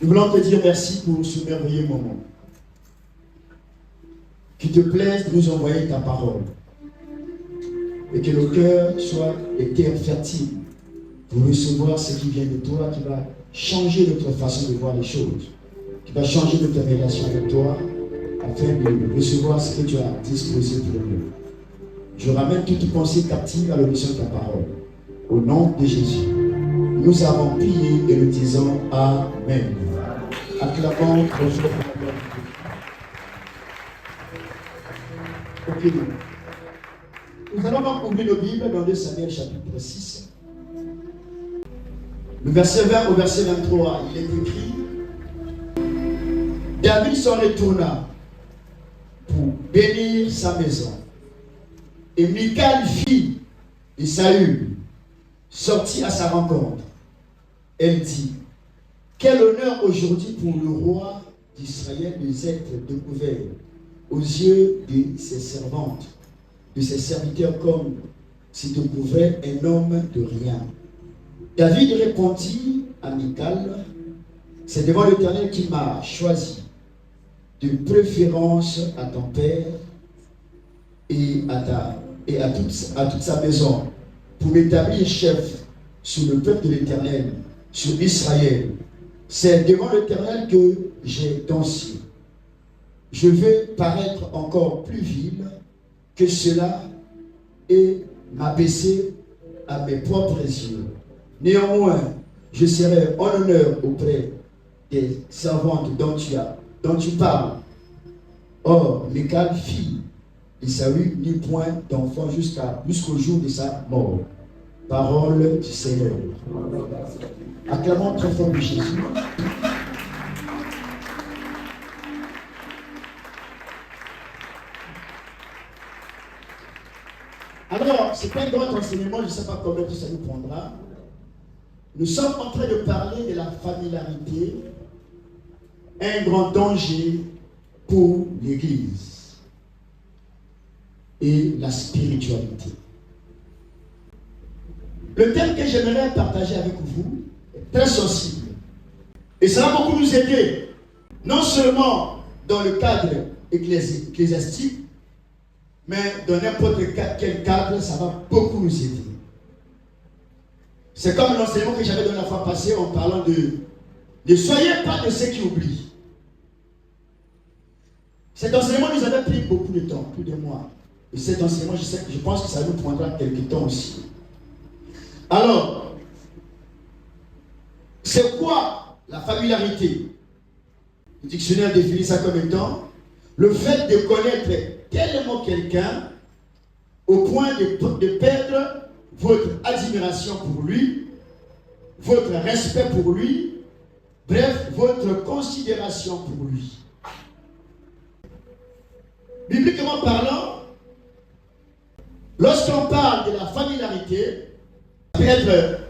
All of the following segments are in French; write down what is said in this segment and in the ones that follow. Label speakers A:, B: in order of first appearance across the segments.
A: Nous voulons te dire merci pour ce merveilleux moment. Qu'il te plaise de nous envoyer ta parole. Et que nos cœurs soient des terres fertiles pour recevoir ce qui vient de toi, qui va changer notre façon de voir les choses, qui va changer notre relation avec toi, afin de recevoir ce que tu as disposé pour nous. Je ramène toute pensée captive à l'audition de ta parole. Au nom de Jésus, nous avons prié et nous disons Amen. Acclamons très fort. Ok. Nous allons donc ouvrir nos Bibles dans 2 Samuel chapitre 6. Le verset 20 au verset 23, il est écrit: David s'en retourna pour bénir sa maison. Et Michal, fille de Saül, sortit à sa rencontre. Elle dit: Quel honneur aujourd'hui pour le roi d'Israël de être découvert aux yeux de ses servantes, de ses serviteurs, comme s'il découvrait un homme de rien. David répondit à Michal: C'est devant l'Éternel qui m'a choisi, de préférence à ton père et à toute sa maison, pour m'établir chef sur le peuple de l'Éternel, sur Israël. C'est devant l'Éternel que j'ai dansé. Je vais paraître encore plus vil que cela et m'abaisser à mes propres yeux. Néanmoins, je serai en honneur auprès des servantes dont tu parles. Or, Michal, fille de Saül, n'eut point d'enfant jusqu'au jour de sa mort. Parole du Seigneur. Acclamons très fort de Jésus. Alors, ce n'est pas un grand enseignement, je ne sais pas combien ça nous prendra. Nous sommes en train de parler de la familiarité, un grand danger pour l'Église et la spiritualité. Le thème que j'aimerais partager avec vous est très sensible. Et ça va beaucoup nous aider, non seulement dans le cadre ecclésiastique, mais dans n'importe quel cadre, ça va beaucoup nous aider. C'est comme l'enseignement que j'avais donné la fois passée en parlant de ne soyez pas de ceux qui oublient. Cet enseignement nous avait pris beaucoup de temps, plus de mois. Et cet enseignement, je pense que ça nous prendra quelques temps aussi. Alors, c'est quoi la familiarité? Le dictionnaire définit ça comme étant le fait de connaître tellement quelqu'un au point de perdre votre admiration pour lui, votre respect pour lui, bref, votre considération pour lui. Bibliquement parlant, lorsqu'on parle de la familiarité, ça peut être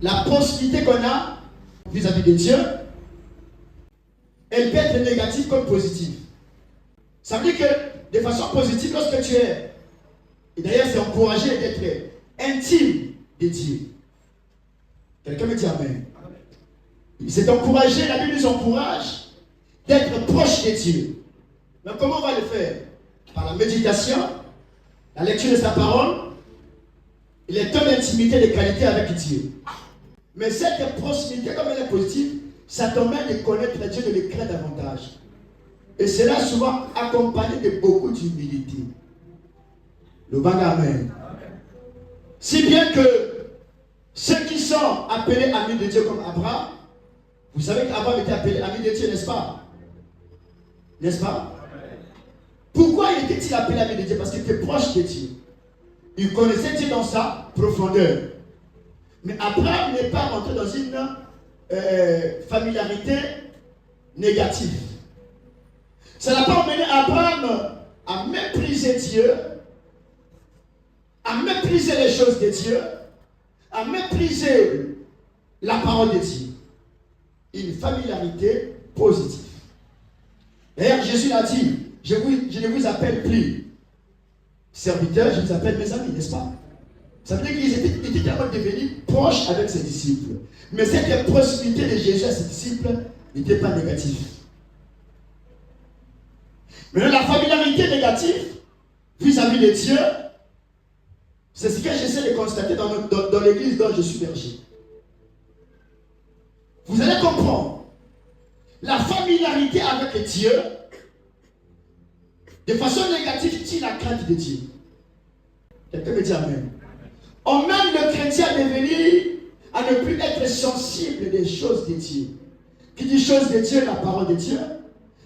A: la proximité qu'on a vis-à-vis de Dieu. Elle peut être négative comme positive. Ça veut dire que de façon positive, lorsque tu es, et d'ailleurs c'est encouragé d'être intime de Dieu. Quelqu'un me dit Amen. C'est encouragé, la Bible nous encourage d'être proche de Dieu. Mais comment on va le faire? Par la méditation, la lecture de sa parole, et les temps d'intimité, de qualité avec Dieu. Mais cette proximité, comme elle est positive, ça t'emmène de connaître Dieu, de le craindre davantage. Et cela souvent accompagné de beaucoup d'humilité. Le bang Amen. Si bien que ceux qui sont appelés amis de Dieu comme Abraham, vous savez qu'Abraham était appelé ami de Dieu, n'est-ce pas? N'est-ce pas? Pourquoi était-il appelé ami de Dieu? Parce qu'il était proche de Dieu. Il connaissait Dieu dans sa profondeur. Mais Abraham n'est pas rentré dans une familiarité négative. Ça n'a pas amené Abraham à mépriser Dieu, à mépriser les choses de Dieu, à mépriser la parole de Dieu. Une familiarité positive. D'ailleurs, Jésus l'a dit, je ne vous appelle plus serviteurs, je vous appelle mes amis, n'est-ce pas? Ça veut dire qu'il était tellement devenu proche avec ses disciples. Mais cette proximité de Jésus à ses disciples n'était pas négative. Maintenant, la familiarité négative vis-à-vis de Dieu, c'est ce que j'essaie de constater dans l'église dont je suis berger. Vous allez comprendre. La familiarité avec Dieu, de façon négative, tue la crainte de Dieu. Quelqu'un me dit Amen. On mène le chrétien à devenir, à ne plus être sensible des choses de Dieu. Qui dit choses de Dieu, la parole de Dieu.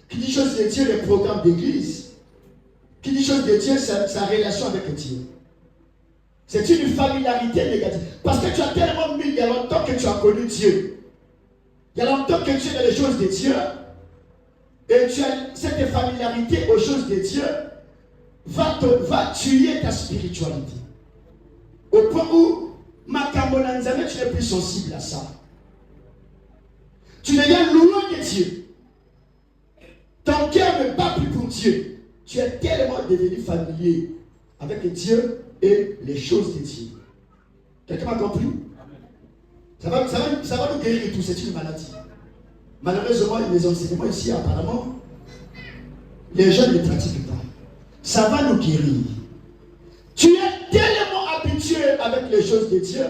A: Qui dit choses de Dieu, les programmes d'église. Qui dit choses de Dieu, sa relation avec Dieu. C'est une familiarité négative. Parce que tu as tellement mis, il y a longtemps que tu as connu Dieu. Il y a longtemps que tu es dans les choses de Dieu. Et tu as cette familiarité aux choses de Dieu va tuer ta spiritualité. Au point où, Makamonanzame, tu n'es plus sensible à ça. Tu deviens loin de Dieu. Ton cœur ne bat plus pour Dieu. Tu es tellement devenu familier avec Dieu et les choses de Dieu. Quelqu'un m'a compris? Ça va nous guérir de tout, c'est une maladie. Malheureusement, les enseignements ici, apparemment, les jeunes ne pratiquent pas. Ça va nous guérir. Tu es tellement habitué avec les choses de Dieu,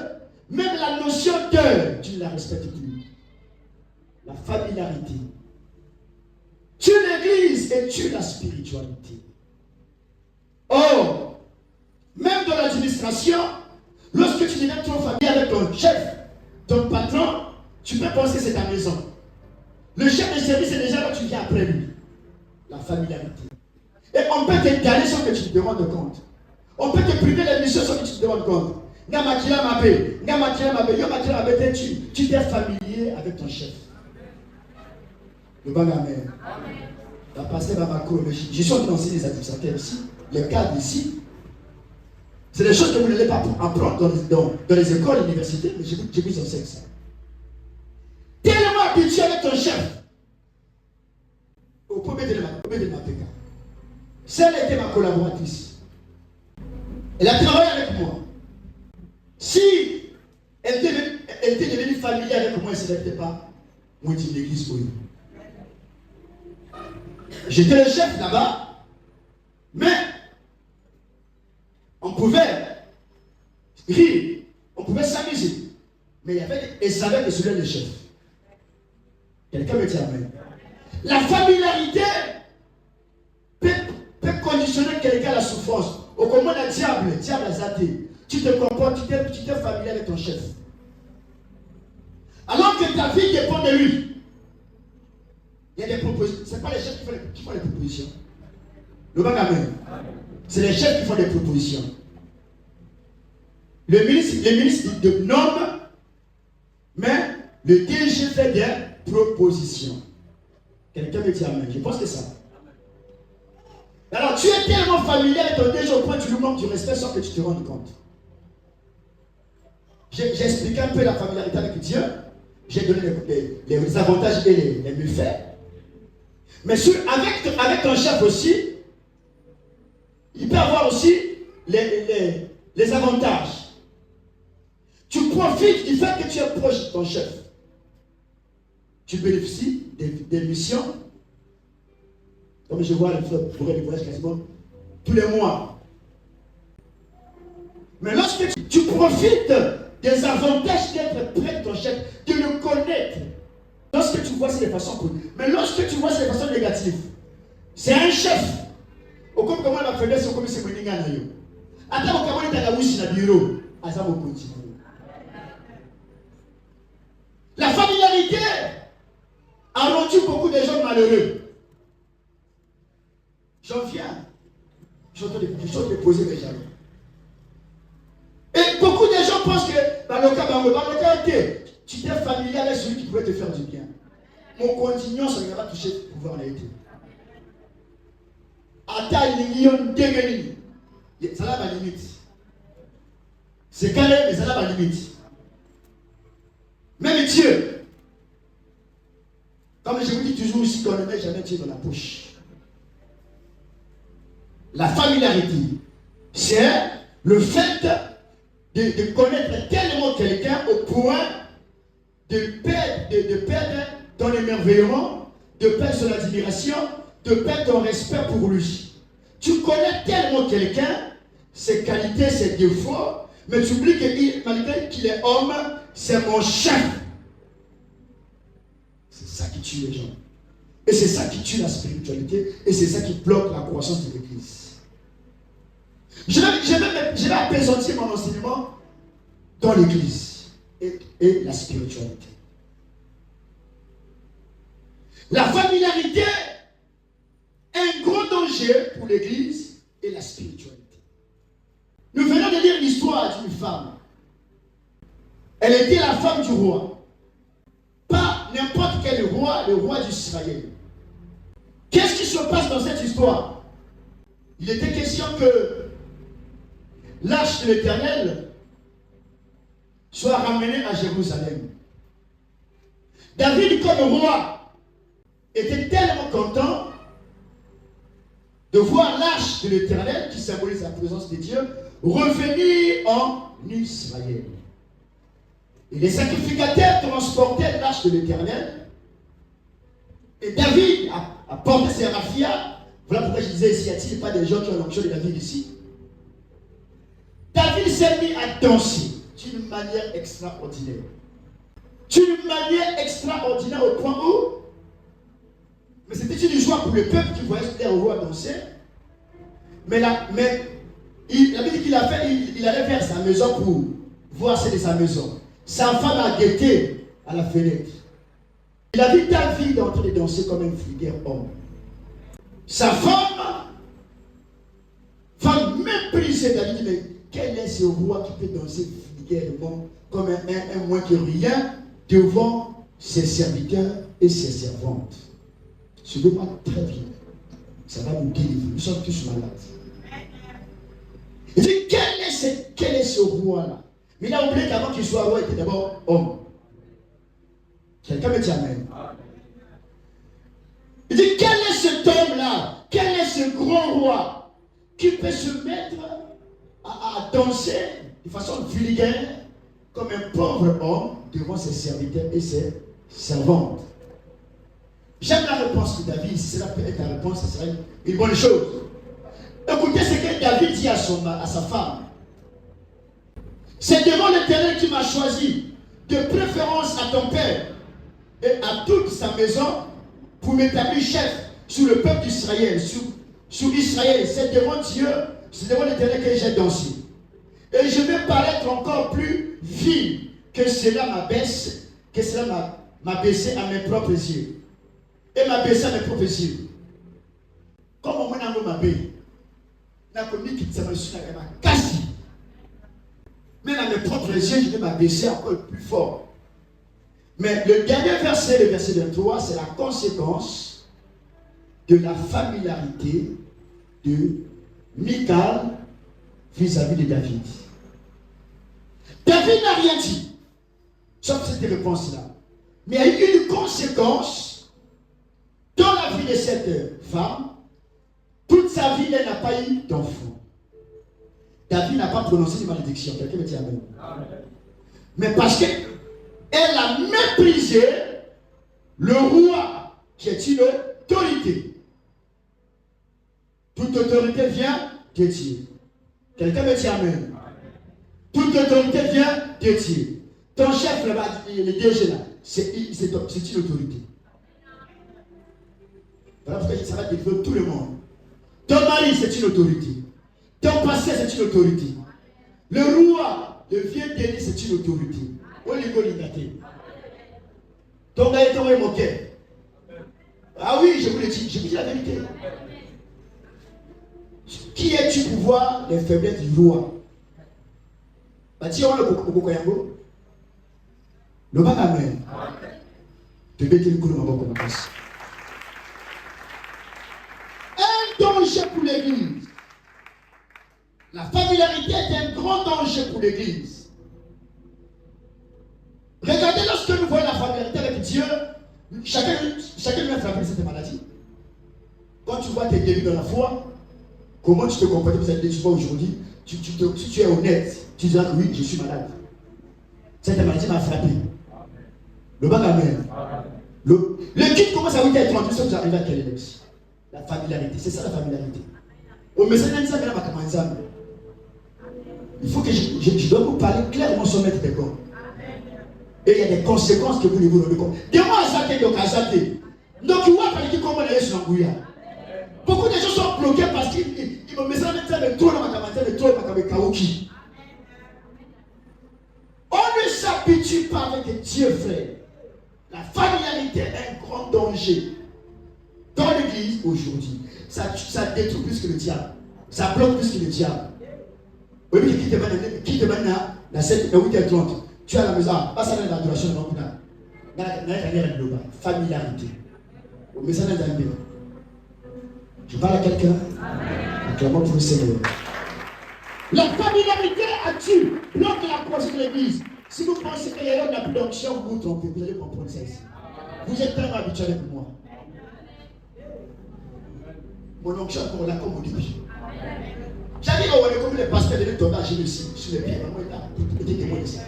A: même la notion d'heure, tu ne la respectes plus. La familiarité. Tu l'église et tu la spiritualité. Or, même dans l'administration, lorsque tu deviens trop familier avec ton chef, ton patron, tu peux penser que c'est ta maison. Le chef de service est déjà là, tu viens après lui. La familiarité. Et on peut te garder sans que tu te rendes compte. On peut te priver les missions sans que tu te rendes compte. Tu t'es familier avec ton chef. Le bon amen. La pasteur Bamako, je suis en train d'enseigner les administrateurs ici, les cadres ici. C'est des choses que vous n'allez pas apprendre dans les écoles, l'université, mais je vous enseigne ça. Tellement habitué avec ton chef. Au premier de ma PK. Celle était ma collaboratrice. Elle a travaillé avec moi. Si elle était devenue familière avec moi, elle ne serait pas moi de l'église pour eux. J'étais le chef là-bas, mais on pouvait rire, on pouvait s'amuser. Mais il y avait, elle savait que c'était le chef. Quelqu'un me dit amen. La familiarité peut conditionner quelqu'un à la souffrance. Au comment le diable a zaté. Tu te comportes, tu t'es familier avec ton chef. Alors que ta vie dépend de lui. Il y a des propositions. Ce n'est pas les chefs qui font les propositions. Le bon amen. C'est les chefs qui font des propositions. Le ministre de nomme, mais le DG fait des propositions. Quelqu'un me dit amen. Je pense que ça. Alors tu es tellement familier avec ton DG au point que tu lui manques du respect sans que tu te rendes compte. J'ai expliqué un peu la familiarité avec Dieu. J'ai donné les avantages et les méfaits. Mais avec ton chef aussi, il peut avoir aussi les avantages. Tu profites du fait que tu es proche de ton chef. Tu bénéficies des missions. Comme je vois les voyages quasiment tous les mois. Mais lorsque tu profites des avantages d'être près de ton chef, de le connaître, lorsque tu vois c'est de façon positive. Mais lorsque tu vois c'est de façon négative, c'est un chef. Au comme comment la fédération comme c'est Moninga Nayo. Attends, comment il est à la wish dans le bureau. À ça, on continue. La familiarité a rendu beaucoup de gens malheureux. J'en viens. Je suis en train de poser mes jalons. Et beaucoup de gens pensent que dans le cas, tu t'es familier avec celui qui pouvait te faire du bien. Mon continuant, ça ne va pas toucher le pouvoir de l'été. Attends, ça a ma limite. C'est carré, mais ça a ma limite. Même Dieu, comme je vous dis toujours ici, qu'on ne met jamais Dieu dans la poche. La familiarité, c'est le fait de connaître tellement quelqu'un au point de perdre ton émerveillement, de perdre son admiration, de perdre ton respect pour lui. Tu connais tellement quelqu'un, ses qualités, ses défauts, mais tu oublies que malgré qu'il est homme, c'est mon chef. C'est ça qui tue les gens. Et c'est ça qui tue la spiritualité. Et c'est ça qui bloque la croissance de l'Église. Je vais apaisantir mon enseignement dans l'Église et la spiritualité. La familiarité est un gros danger pour l'Église et la spiritualité. Nous venons de lire l'histoire d'une femme. Elle était la femme du roi. Pas n'importe quel roi, le roi d'Israël. Qu'est-ce qui se passe dans cette histoire? Il était question que l'arche de l'Éternel soit ramenée à Jérusalem. David, comme roi, était tellement content de voir l'arche de l'Éternel, qui symbolise la présence de Dieu, revenir en Israël. Et les sacrificateurs transportaient l'arche de l'Éternel. Et David a porté ses raffias. Voilà pourquoi je disais ici, y a-t-il pas des gens qui ont l'onction de David ici? David s'est mis à danser d'une manière extraordinaire. D'une manière extraordinaire au point où, mais c'était une joie pour le peuple qui voyait le roi danser. Mais la Bible dit qu'il allait vers sa maison pour voir celle de sa maison. Sa femme a guetté à la fenêtre. Il a vu David en train de danser comme un vulgaire homme. Sa femme va mépriser David. Mais quel est ce roi qui peut danser vulgairement comme un moins que rien devant ses serviteurs et ses servantes? Ce n'est pas très bien. Ça va nous délivrer. Nous sommes tous malades. Il dit, quel est ce roi-là? Mais il a oublié qu'avant qu'il soit roi, il était d'abord homme. Quelqu'un me dit amen. Il dit, quel est cet homme-là? Quel est ce grand roi qui peut se mettre à danser de façon vulgaire comme un pauvre homme devant ses serviteurs et ses servantes? J'aime la réponse de David. Si cela peut être la réponse, ça serait une bonne chose. Écoutez ce que David dit à sa femme. C'est devant l'Éternel qui m'a choisi, de préférence à ton père et à toute sa maison, pour m'établir chef sur le peuple d'Israël, sur Israël. C'est devant Dieu, c'est devant l'Éternel que j'ai dansé. Et je vais paraître encore plus vil que cela m'abaisse, que cela m'a baissé à mes propres yeux. Et m'a baissé à mes propres yeux. Comme on m'a baissé. N'a connu qu'il s'est reçu à ma casse. Même à mes propres yeux, je vais m'abaisser encore plus fort. Mais le dernier verset, le verset 23, c'est la conséquence de la familiarité de Michal vis-à-vis de David. David n'a rien dit, sauf cette réponse-là. Mais il y a eu une conséquence dans la vie de cette femme. Toute sa vie, elle n'a pas eu d'enfant. David n'a pas prononcé de malédiction. Quelqu'un me dit amen. Mais parce qu'elle a méprisé le roi qui est une autorité. Toute autorité vient de Dieu. Quelqu'un me dit amen. Toute autorité vient de Dieu. Ton chef là-bas, le DG là, c'est une autorité. Voilà pourquoi ça va délivrer tout le monde. Ton mari, c'est une autorité. Ton passé, c'est une autorité. Le roi, le vieux délit, c'est une autorité. Ton gars est tombé moqué. Ah oui, je vous le dis, je vous dis la vérité. Qui es-tu pour voir les faiblesses du roi? Le bas amen. Tu peux dire le coup de ma boque comme ça. Un danger pour l'église. La familiarité est un grand danger pour l'église. Regardez, lorsque nous voyons la familiarité avec Dieu, chacun vient frapper cette maladie. Quand tu vois tes débits dans la foi, comment tu te comportes, vous êtes déçus aujourd'hui, si tu es honnête, tu diras que oui, je suis malade. Cette maladie m'a frappé. Le bas amen. Le kit commence à 8h30, nous sommes arrivés à quelle époque? La familiarité, c'est ça la familiarité. Au message, il faut que je dois vous parler clairement sur maître des corps. Et il y a des conséquences que vous ne vous rendez compte. Dis-moi à ça, donc à ça. Donc, il voit qu'il comment aller sur l'embouillard. Beaucoup de gens sont bloqués parce qu'ils me mettent ça avec trop dans ma camarade, avec trop dans ma kaoki. On ne s'habitue pas avec Dieu, frère. La familiarité est un grand danger dans l'église aujourd'hui. Ça détruit plus que le diable. Ça bloque plus que le diable. Oui, mais qui te mène à 8h30. Tu es à la maison, passe à l'adoration de l'Ancuna. Familiarité. Au message d'un. Je parle à quelqu'un. Acclamons pour le Seigneur. La familiarité a-t-il bloque la croissance de l'église? Si vous pensez qu'il y a une d'onction, vous vous trompez. Vous allez comprendre ça ici. Vous êtes tellement habitués avec moi. Mon onction pour la comme au début. J'avais dit, comme les pasteurs devaient tomber à genoux ici, sur les pieds. Était témoin de ça.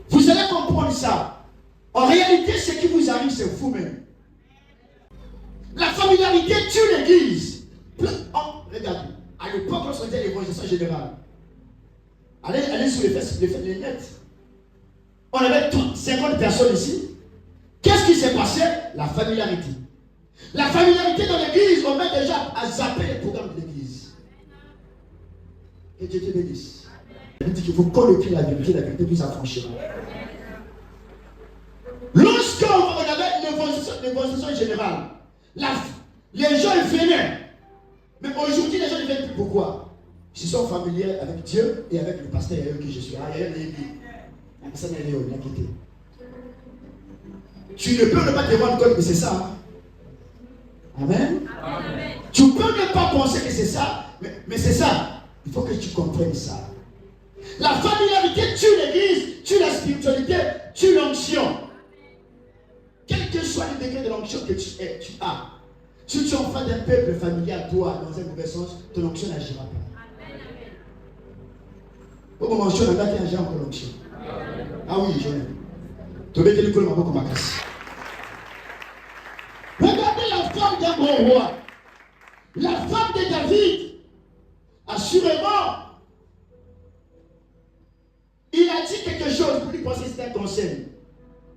A: Vous allez comprendre ça. En réalité, ce qui vous arrive, c'est vous-même. La familiarité tue l'église. Regardez, à l'époque, lorsqu'on était l'évangélisation générale, allez sur les nets. On avait 50 personnes ici. Qu'est-ce qui s'est passé? La familiarité. La familiarité dans l'église, on met déjà à zapper les programmes de l'église. Et Dieu te bénisse. Il dit qu'il faut connaître la vérité puis s'affranchir. Lorsqu'on avait l'évangélisation générale, les gens venaient. Mais aujourd'hui, les gens ne viennent plus. Pourquoi? Ils sont familiers avec Dieu et avec le pasteur et avec qui je suis. Tu ne peux pas te rendre compte que c'est ça. Hein? Amen. Amen. Tu peux ne pas penser que c'est ça, mais c'est ça. Il faut que tu comprennes ça. La familiarité tue l'église, tue la spiritualité, tue l'onction. Quel que soit le degré de l'onction que tu as. Si tu en fais d'un peuple familier à toi, dans un mauvais sens, ton onction n'agira pas. Au moment où tu as déjà encore l'onction. Ah oui, je l'aime. Tu veux que l'école m'a beaucoup cassé. Regardez la femme d'un grand roi. La femme de David, assurément, il a dit quelque chose pour lui penser que c'était un conseil.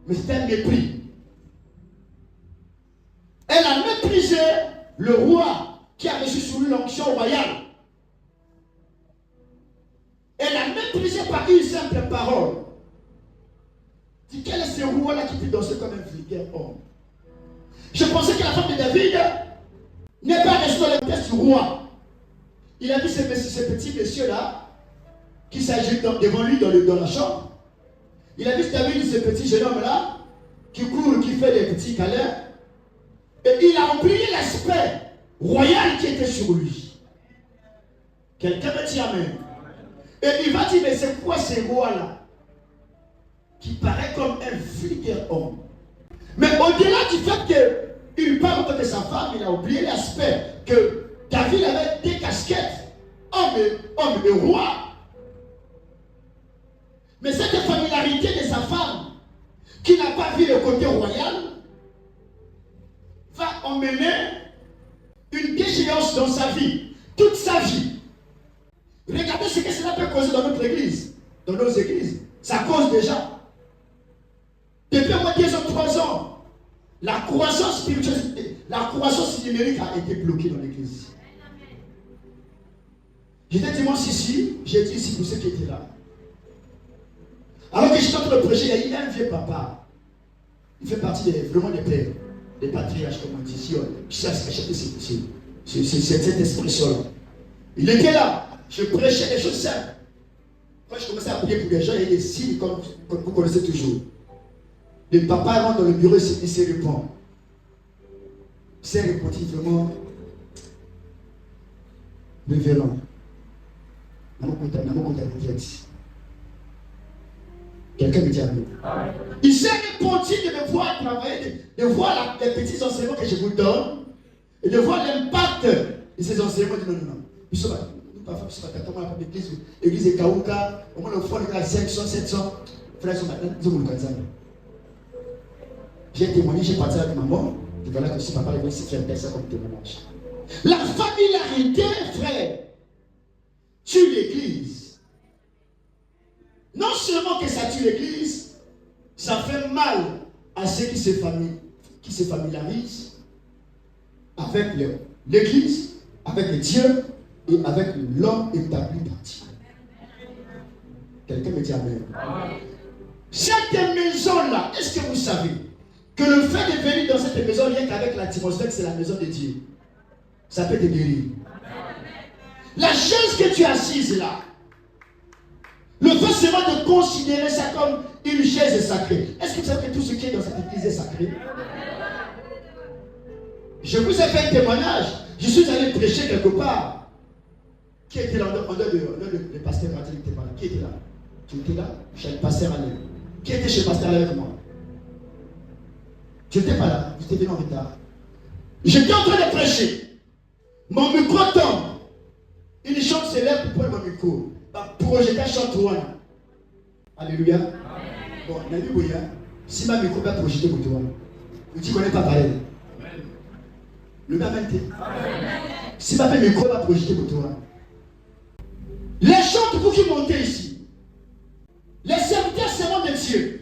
A: Mais c'était un mépris. Elle a méprisé le roi qui a reçu sur lui l'onction royale. Elle a méprisé par une simple parole. Dit quel est ce roi-là qui peut danser comme un vulgaire homme? Je pensais que la femme de David n'est pas restée dans le test du roi. Il a vu ce petit monsieur-là qui s'agit devant lui dans la chambre. Il a vu David, ce petit jeune homme-là qui court, qui fait des petits câlins. Et il a oublié l'aspect royal qui était sur lui. Quelqu'un me dit amen. Et il va dire, mais c'est quoi ce roi-là qui paraît comme un vulgaire homme? Mais au-delà du fait qu'il parle de sa femme, il a oublié l'aspect que David avait des casquettes, homme et roi. Mais cette familiarité de sa femme, qui n'a pas vu le côté royal, va emmener une déchéance dans sa vie, toute sa vie. Regardez ce que cela peut causer dans notre église, dans nos églises. Ça cause déjà. Depuis au moins 2 ans, 3 ans, la croissance spirituelle, la croissance numérique a été bloquée dans l'église. J'étais dimanche ici, j'ai dit ici pour ceux qui étaient là. Alors que j'étais en train de prêcher, il y a un vieux papa. Il fait partie vraiment des pères, des patriarches, comme on dit ici. Qui sait cette expression-là. Il était là. Je prêchais des choses simples. Quand je commençais à prier pour les gens, il y a des signes comme vous connaissez toujours. Le papa rentre dans le bureau et il se répond. Il s'est répondu vraiment révérend. Quelqu'un me dit amen. Il s'est répondu de me voir travailler, de voir les petits enseignements que je vous donne et de voir l'impact de ces enseignements. Non. parfois, je ne sais pas comment on appelle l'église de Kaouka, au moins le fond, il y a 500, 700. Frères, ils ont j'ai témoigné, j'ai parti avec maman. Et voilà que si papa est venu faire ça comme témoignage. La familiarité, frère, tue l'église. Non seulement que ça tue l'église, ça fait mal à ceux qui se familiarisent avec l'église, avec Dieu et avec l'homme établi par Dieu. Quelqu'un me dit amen. Cette maison-là, est-ce que vous savez que le fait de venir dans cette maison, rien qu'avec l'atmosphère, c'est la maison de Dieu, ça peut te guérir. La chaise que tu es assise là, le fait seulement de considérer ça comme une chaise sacrée. Est-ce que vous savez que tout ce qui est dans cette église est sacré? Je vous ai fait un témoignage. Je suis allé prêcher quelque part. Qui était là? Le pasteur Martin n'était pas là. Qui était là? Tu étais là? Chez le pasteur Alain. Qui était chez le pasteur Alain avec moi? Tu n'étais pas là. Tu étais venu en retard. J'étais en train de prêcher. Mon micro tombe. Une chante se lève pour prendre mon micro. Projeter chante Rwanda. Alléluia. Bon, Alléluia. Si ma micro va projeter pour toi, tu ne connais pas pareil. Le même été. Si ma micro va projeter pour toi, les chantes pour qui montent ici, les serviteurs seront de Dieu.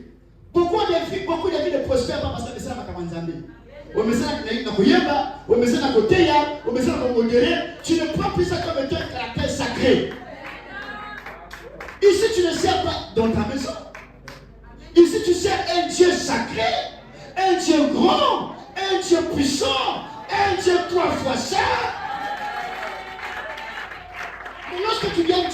A: Pourquoi beaucoup de vies ne prospèrent pas parce que c'est la Makamanzambi? Au message na koyeba, au message na koteya, au message na modéré, tu ne prends plus ça comme étant un caractère sacré. Ici tu ne sers pas dans ta maison. Ici tu sers un Dieu sacré, un Dieu grand, un Dieu puissant, un Dieu 3 fois saint. Mais lorsque tu viens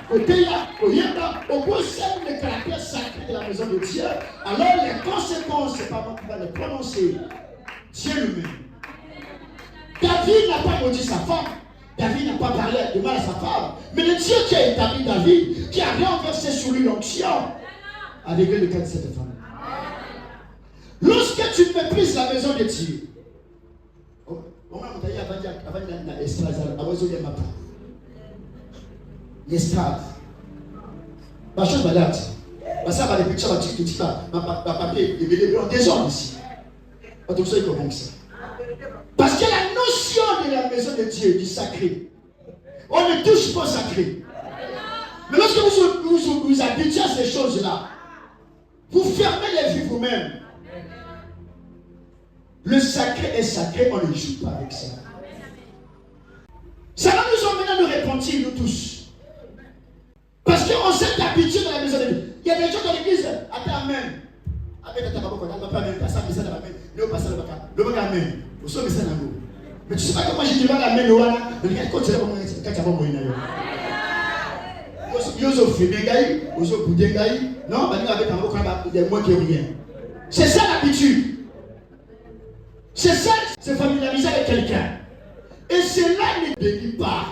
A: koteya, koyeba, au bout de le caractère sacré de la maison de Dieu, alors les conséquences, c'est pas moi qui va les prononcer. Dieu lui-même. David n'a pas maudit sa femme. David n'a pas parlé de mal à sa femme. Mais le Dieu qui a établi David, qui a renversé sur lui l'onction, a réglé le cas de cette femme. Lorsque tu méprises la maison de Dieu, l'esclave. Ma chose malade. Ça va les petits papier, des hommes ici. Parce que la notion de la maison de Dieu, du sacré, on ne touche pas au sacré. Mais lorsque vous habituez à ces choses-là, vous fermez les vues vous-même. Le sacré est sacré, on ne joue pas avec ça. Ça va nous emmener à nous repentir, nous tous. Parce qu'on s'est habitué dans la maison de Dieu. Il y a des gens dans l'église, attends, amen. Mais tu ne sais pas comment j'ai dit amen. C'est ça l'habitude. C'est ça, se familiariser avec quelqu'un. Et cela ne bénit pas.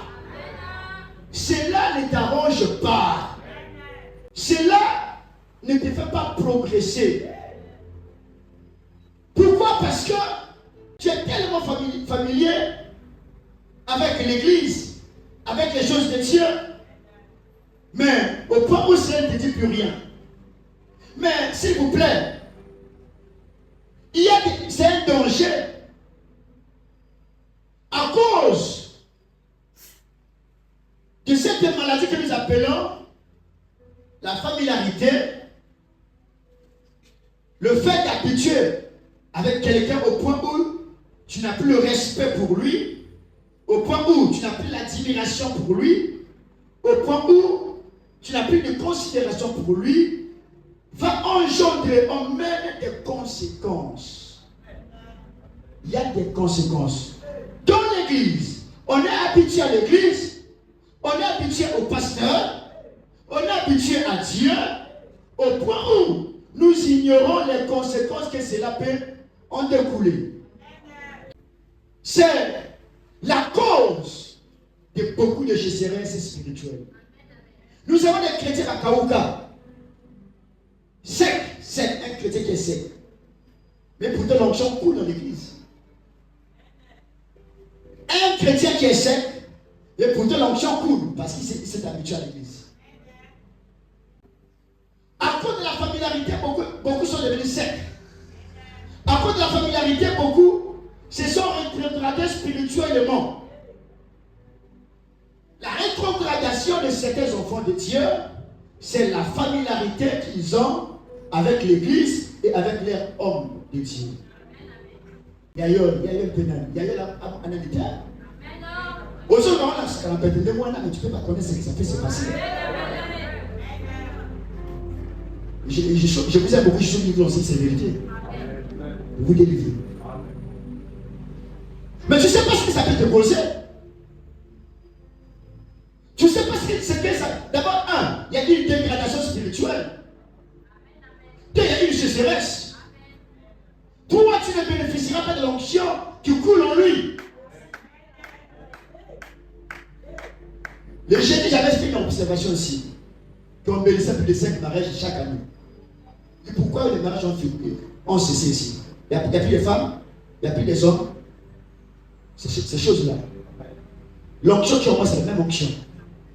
A: Cela ne t'arrange pas. Cela ne te fait pas progresser. Pourquoi? Parce que tu es tellement familier avec l'église, avec les choses de Dieu, mais au point où cela ne te dit plus rien. Mais s'il vous plaît, c'est un danger à cause de cette maladie que nous appelons la familiarité, le fait d'habituer avec quelqu'un au point où tu n'as plus le respect pour lui, au point où tu n'as plus l'admiration pour lui, au point où tu n'as plus de considération pour lui, va engendrer, emmène des conséquences. Il y a des conséquences. Dans l'église, on est habitué à l'église, on est habitué au pasteur, on est habitué à Dieu, au point où nous ignorons les conséquences que cela peut en découler. C'est la cause de beaucoup de sécheresse spirituelle. Nous avons des chrétiens à Kaouka. Sec, un chrétien qui est sec. Mais pourtant l'onction coule dans l'église. Un chrétien qui est sec, Et pourtant l'onction coule parce qu'il s'est habitué à l'église. À cause de la familiarité, beaucoup sont devenus secs. À cause de la familiarité, beaucoup se sont rétrogradés spirituellement. La rétrogradation de certains enfants de Dieu, c'est la familiarité qu'ils ont avec l'église et avec les hommes de Dieu. Il y a eu le pénal, il y a eu un militaire. Aujourd'hui, on a ce qu'on appelle des mois, mais tu ne peux pas connaître ce que ça fait se passer. Je vous aime beaucoup, je suis venu aussi, c'est vérité. Vous délivrer. Mais tu ne sais pas ce que ça peut te causer. Tu ne sais pas ce que ça. D'abord, il y a une dégradation spirituelle. Deux, il y a une sécheresse. Toi, tu ne bénéficieras pas de l'onction qui coule en lui. Le jeudi, j'avais fait une observation ici. Qu'on bénissait plus de 5 mariages chaque année. Et pourquoi les mariages ont cessé ici? Il n'y a plus de femmes, il n'y a plus des hommes. Ces choses-là. L'onction qui augmente, c'est la même onction.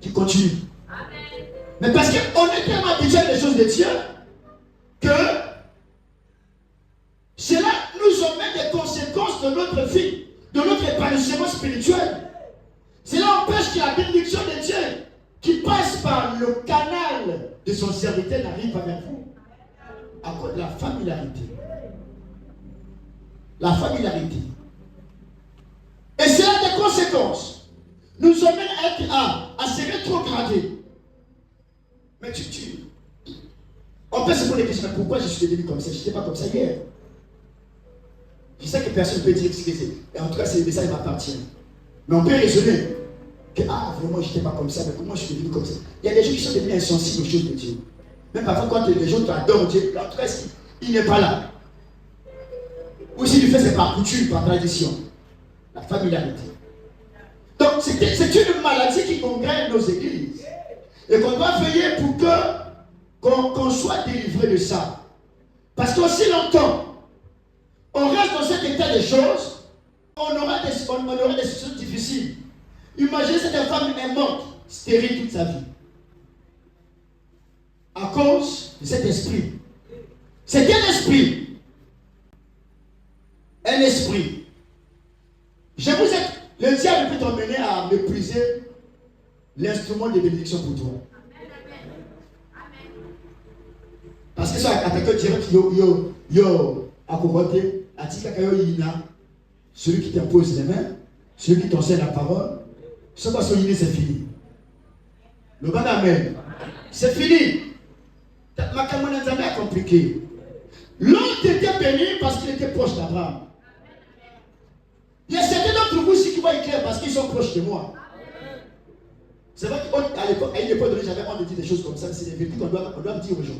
A: Qui continue. Amen. Mais parce qu'on est tellement habitué à des choses de Dieu que cela nous emmène des conséquences de notre vie, de notre épanouissement spirituel. Cela empêche que la bénédiction de Dieu qui passe par le canal de son serviteur n'arrive pas vers vous. À cause de la familiarité. La familiarité. Et cela a des conséquences. Nous emmène à se rétrograder. Mais on peut se poser des questions. Mais pourquoi je suis devenu comme ça? Je n'étais pas comme ça hier. Je sais que personne ne peut dire ce que c'est. Et en tout cas, c'est ça, il m'appartient. Mais on peut raisonner que, vraiment, je n'étais pas comme ça. Mais comment je suis devenu comme ça? Il y a des gens qui sont devenus insensibles aux choses de Dieu. Même parfois, quand les gens t'adorent Dieu, en tout cas, il n'est pas là. Ou s'il le fait, c'est par coutume, par tradition. La familiarité. Donc, c'est une maladie qui congrène nos églises. Et qu'on doit veiller pour qu'on soit délivré de ça. Parce qu'aussi longtemps, on reste dans cet état de choses, on aura des situations difficiles. Imaginez cette femme est morte, stérile toute sa vie. À cause de cet esprit. C'est quel esprit? Un esprit. Le diable peut t'emmener à mépriser l'instrument de bénédiction pour toi. Parce que ça, attaqué direct, yo, à côté, à Tikakayo Yina, celui qui t'impose les mains, celui qui t'enseigne la parole, ce pas son c'est fini. Le bon amen. C'est fini. Ma camarade n'a jamais compliqué. L'autre était béni parce qu'il était proche d'Abraham. Il y a certains d'entre vous aussi qui voient clair parce qu'ils sont proches de moi. C'est vrai qu'à l'époque, à une époque donnée, j'avais honte de dire des choses comme ça, mais c'est des vérités qu'on doit dire aux gens.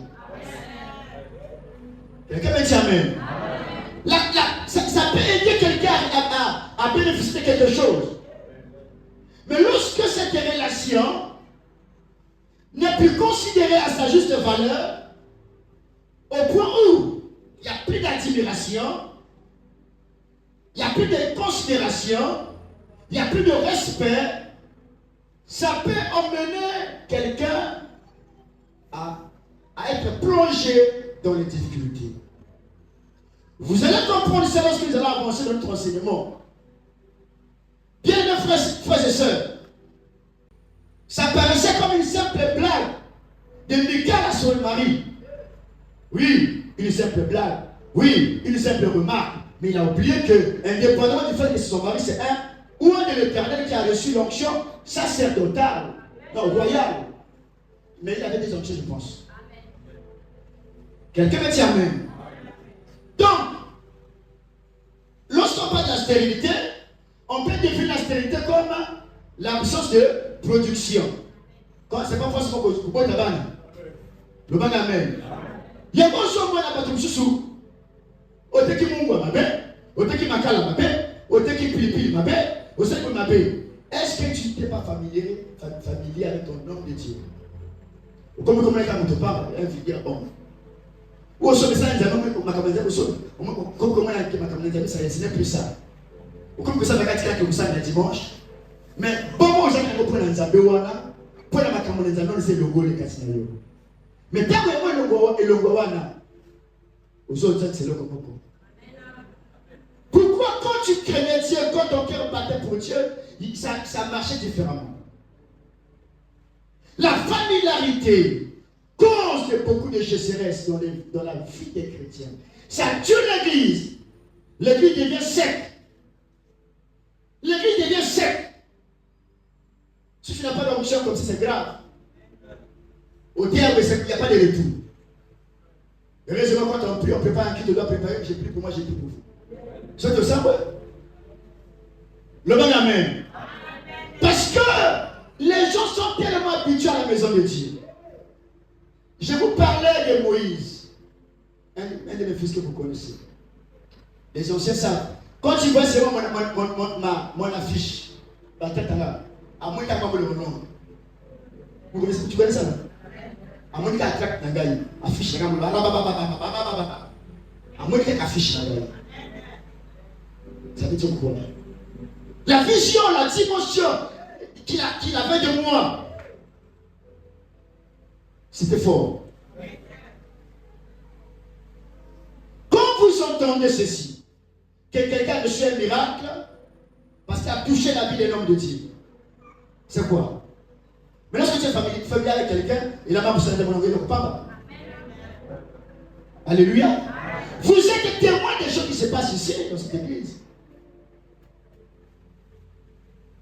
A: Quelqu'un me dit amen. Ça peut aider quelqu'un à bénéficier de quelque chose. Mais lorsque cette relation n'est plus considérée à sa juste valeur, au point où il n'y a plus d'admiration, il n'y a plus de considération, il n'y a plus de respect, ça peut emmener quelqu'un à être plongé dans les difficultés. Vous allez comprendre ça lorsque nous allons avancer dans notre enseignement. Bien, frères et sœurs, ça paraissait comme une simple blague de Michal à son mari. Oui, une simple blague. Oui, une simple remarque. Mais il a oublié que, indépendamment du fait que son mari c'est un ou un de l'Éternel qui a reçu l'onction sacerdotale, non, royale. Mais il avait des onctions, je pense. Quelqu'un me dit amen. Donc, lorsqu'on parle de la stérilité, on peut définir la stérilité comme l'absence de production. C'est pas forcément que vous pouvez t'abanner. Le ban amen. Il y a quoi sur moi la patrouille sous? Ote qui mungwa mabe, ote qui makala mabe, ote qui pilipili mabe, ote qui mabe. Est-ce que tu n'es pas familier avec ton homme de Dieu? Comme on te parle, un figure homme. Ou au sommet, ça, on m'a commandé au sommet. Comme on m'a commandé, ça n'est plus ça. Ou comme ça, on va dire que vous savez le dimanche. Mais bon, Quand vous avez repris dans Zabewana, pour la Macamonesa, c'est le goût de Casino. Mais tant que moi, le Gowana, aux autres, c'est le Coco. Pourquoi quand tu craignais Dieu, quand ton cœur battait pour Dieu, ça marchait différemment? La familiarité cause de beaucoup de sécheresse dans la vie des chrétiens. Ça tue l'église. L'église devient sec. L'église devient sec. Si tu n'as pas d'onction comme ça, c'est grave. Au terme, il n'y a pas de retour. Heureusement, quand on prie, on prépare un qui te doit préparer. J'ai pris pour moi, j'ai pris pour vous. C'est de ça, ouais. Le bon amen. Parce que les gens sont tellement habitués à la maison de Dieu. Je vous parlais de Moïse, un de mes fils que vous connaissez. Les anciens savent. Quand tu vois seulement mon affiche, la tête là, à moins qu'à moi le nom. Vous connaissez, tu connais ça là? À moins qu'à traque Nagaï, affiche là, à moins qu'à affiche Nagaï. Ça veut dire quoi? La vision, la dimension qu'il avait de moi, c'était fort. Quand vous entendez ceci, que quelqu'un a reçu un miracle parce qu'il a touché la vie d'un homme de Dieu, c'est quoi? Mais lorsque tu es familier avec quelqu'un, il a même besoin de demander le papa. Alléluia. Vous êtes témoins des choses qui se passent ici, dans cette église.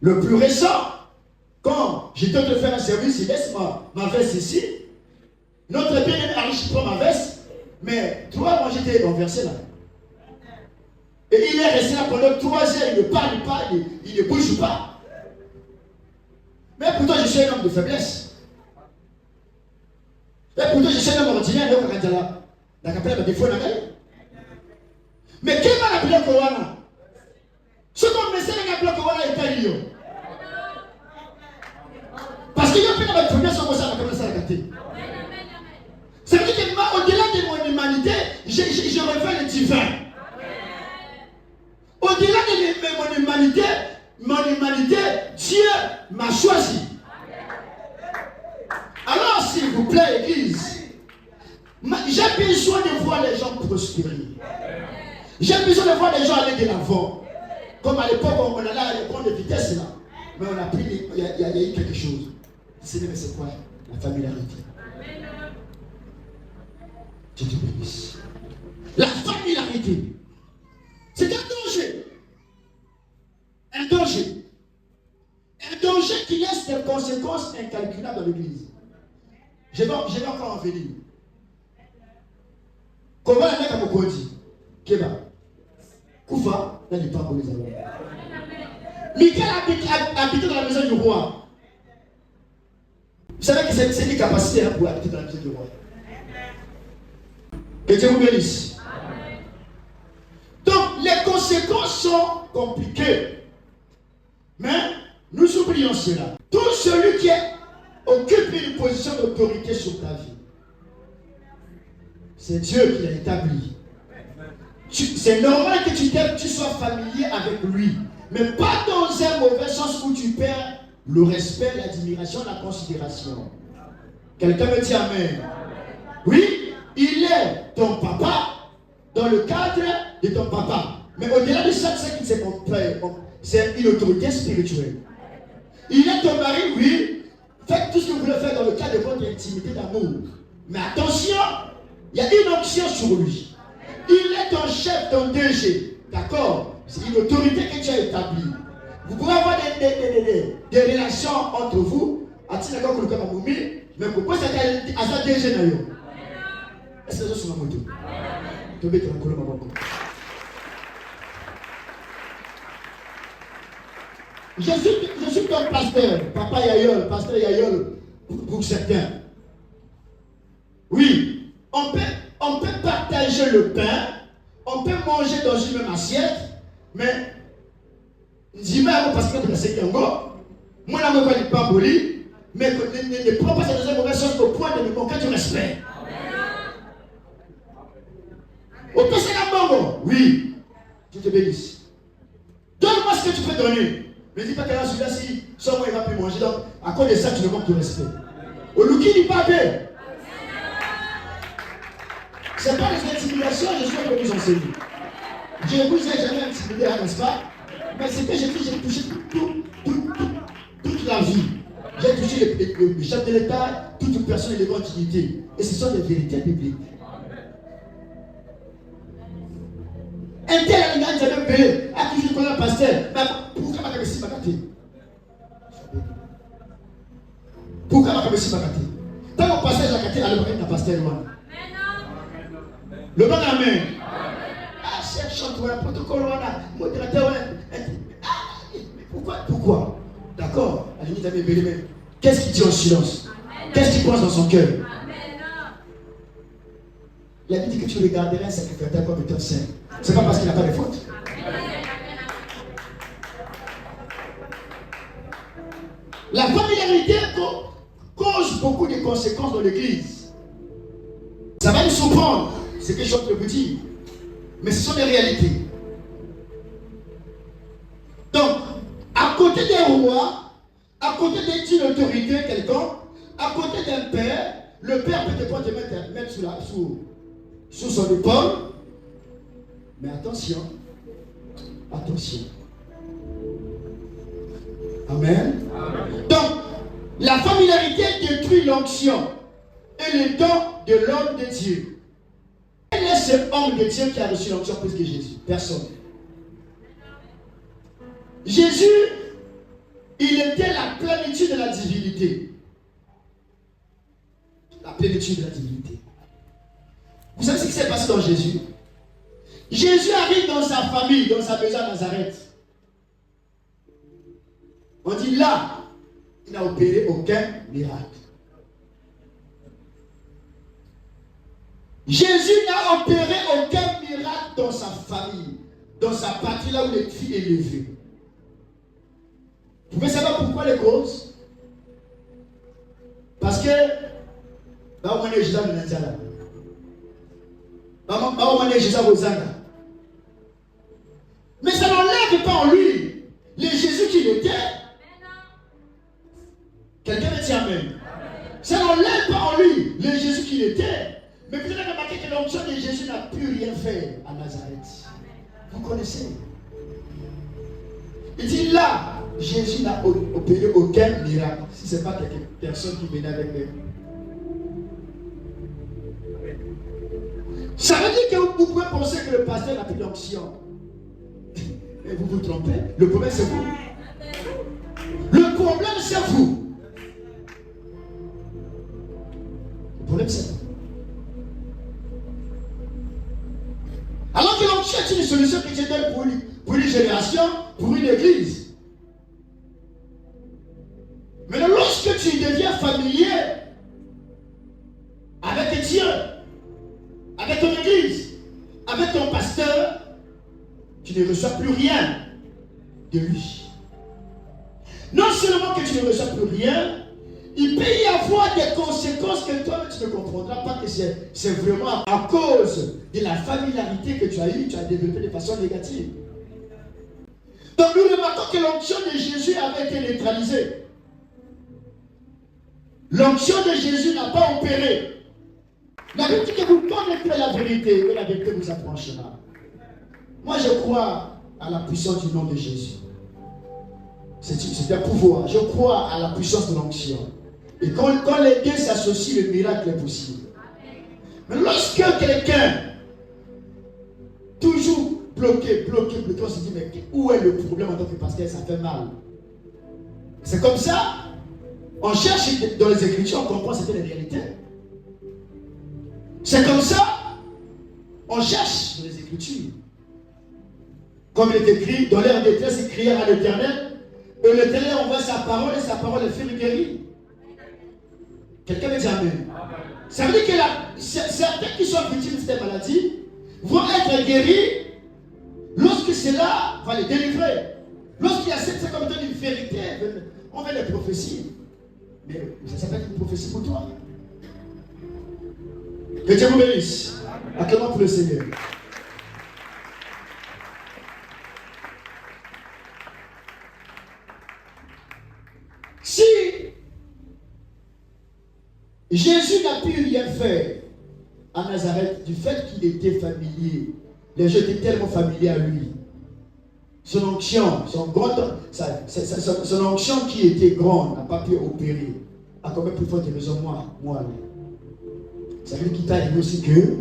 A: Le plus récent, quand j'étais en train de faire un service, il laisse ma veste ici. Notre bien-aimé Arish prend ma veste, mais 3 mois j'étais renversé là. Et il est resté là pendant 3 heures, il ne parle pas, il ne bouge pas. Mais pourtant je suis un homme de faiblesse. Et pourtant je suis un homme ordinaire, donc quand là, la capelle a des fois mais qui m'a appelé Corona? Ce qu'on me sait, la capelle Corona est à Lyon. Parce qu'il y a plus de première sur ça, comme ça, la gâté. Ça veut dire que au-delà de mon humanité, je révèle le divin. Au-delà de mon humanité, Dieu m'a choisi. Alors, s'il vous plaît, Église, j'ai besoin de voir les gens prospérer. J'ai besoin de voir les gens aller de l'avant. Comme à l'époque, on allait à l'école de vitesse là. Mais on a pris, il y a eu quelque chose. C'est quoi? La familiarité. Dieu te bénisse. La familiarité. C'est un danger. Un danger. Un danger qui laisse des conséquences incalculables dans l'église. Je vais encore en venir. Comment la mec a mon dit? Keba. Koufa, là, il n'est pas pour les avoir. Michael habite dans la maison du roi. Vous savez que c'est une capacité pour habiter dans la maison du roi. Que Dieu vous bénisse. Donc, les conséquences sont compliquées. Mais nous oublions cela. Tout celui qui occupe une position d'autorité sur ta vie, c'est Dieu qui l'a établi. C'est normal que tu sois familier avec lui. Mais pas dans un mauvais sens où tu perds le respect, l'admiration, la considération. Quelqu'un me dit amen. Oui, il est ton papa dans le cadre de ton papa. Mais au-delà de ça, c'est une autorité spirituelle. Il est ton mari, oui. Faites tout ce que vous voulez faire dans le cadre de votre intimité d'amour. Mais attention, il y a une option sur lui. Il est ton chef, ton DG. D'accord? C'est une autorité que tu as établie. Vous pouvez avoir des relations entre vous. Mais vous pouvez être à sa DG. Est-ce que c'est sur ma moto? Je suis ton pasteur, papa Yayol, pasteur Yayol, pour certains. Oui, on peut partager le pain, on peut manger dans une même assiette, mais dis-moi, parce que c'est un gars, moi, je ne vais pas boli, mais ne prends pas cette mauvaise chose au point de me manquer du respect. Au peut c'est la bongo. Oui, je te bénisse. Donne-moi ce que tu peux donner. Ne dis pas que là, celui-là, si sans moi, il va plus manger. Donc, à cause de ça, tu ne manques de respect. Au Luki dit pas bien. Ce n'est pas les intimidations, je suis un peu plus enseigné. Je ne vous ai jamais intimidé, n'est-ce pas? Mais c'est que j'ai touché toute la vie. J'ai touché le chef de l'État, toute personne de grande dignité. Et ce sont des vérités bibliques. Un tel animal qui avait payé, a toujours connu un pasteur. Mais pourquoi ma caméra m'a gâté? Pourquoi ma caméra m'a gâté? Tant que pasteur a gâté, alors il n'a pas pasteur loin. Le bon amen. Ah, chef, chanteur, protocole, modérateur. Pourquoi? D'accord. À la limite, mais qu'est-ce qu'il dit en silence? Qu'est-ce qu'il pense dans son cœur? Il a dit que tu regarderais un sacrificateur comme étant saint. C'est pas parce qu'il n'a pas de faute. La familiarité cause beaucoup de conséquences dans l'église. Ça va nous surprendre, c'est quelque chose de petit. Mais ce sont des réalités. Donc, à côté des rois, à côté d'une autorité quelconque, à côté d'un père, le père peut te mettre sous son épaule. Mais attention. Amen. Donc, la familiarité détruit l'onction et le don de l'homme de Dieu. Quel est ce homme de Dieu qui a reçu l'onction plus que Jésus? Personne. Jésus, il était la plénitude de la divinité. La plénitude de la divinité. Vous savez ce qui s'est passé dans Jésus? Jésus arrive dans sa famille, dans sa maison à Nazareth. On dit là, il n'a opéré aucun miracle. Jésus n'a opéré aucun miracle dans sa famille, dans sa patrie, là où les filles est élevée. Vous pouvez savoir pourquoi les causes? Parce que là où on est Jésus dans l'Indiana, là où on est Jésus aux Zanga. Mais ça n'enlève pas en lui le Jésus qu'il était. Quelqu'un me dit amen. Ça n'enlève pas en lui le Jésus qu'il était. Mais vous avez remarqué que l'onction de Jésus n'a plus rien fait à Nazareth. Vous connaissez? Il dit là, Jésus n'a opéré aucun miracle. Si ce n'est pas quelques personnes qui venaient avec lui. Ça veut dire que vous pouvez penser que le pasteur n'a plus d'onction. Mais vous vous trompez. Le problème c'est vous. Le problème c'est vous. Le problème c'est vous. Alors que l'onction est une solution que Dieu donne pour une génération, pour une église. Mais lorsque tu deviens familier avec Dieu, avec ton église, avec ton pasteur, tu ne reçois plus rien de lui. Non seulement que tu ne reçois plus rien, il peut y avoir des conséquences que toi tu ne comprendras pas que c'est vraiment à cause de la familiarité que tu as eue, tu as développé de façon négative. Donc nous remarquons que l'onction de Jésus avait été neutralisée. L'onction de Jésus n'a pas opéré. La Bible dit que vous connaîtrez la vérité et la vérité vous affranchira. Moi je crois à la puissance du nom de Jésus. C'est un pouvoir. Je crois à la puissance de l'onction. Et quand les deux s'associent, le miracle est possible. Mais lorsque quelqu'un, toujours bloqué, on se dit, mais où est le problème en tant que pasteur? Ça fait mal. C'est comme ça. On cherche dans les Écritures, on comprend c'était la réalité. C'est comme ça. On cherche dans les Écritures. Comme il est écrit, dans l'air de détresse, ils crièrent à l'Éternel. Et l'Éternel envoie sa parole et sa parole est fait guérir. Quelqu'un me dit amen. Ça veut dire que certains qui sont victimes de cette maladie vont être guéris lorsque cela va les délivrer. Lorsqu'il y a cette comme une vérité, on fait des prophéties. Mais ça s'appelle une prophétie pour toi. Que Dieu vous bénisse. Acclamons pour le Seigneur. Jésus n'a pu rien faire à Nazareth du fait qu'il était familier. Les gens étaient tellement familiers à lui. Son onction, son onction qui était grande n'a pas pu opérer. À combien plus forte raison moi. Ça veut dire qu'il t'a dit aussi que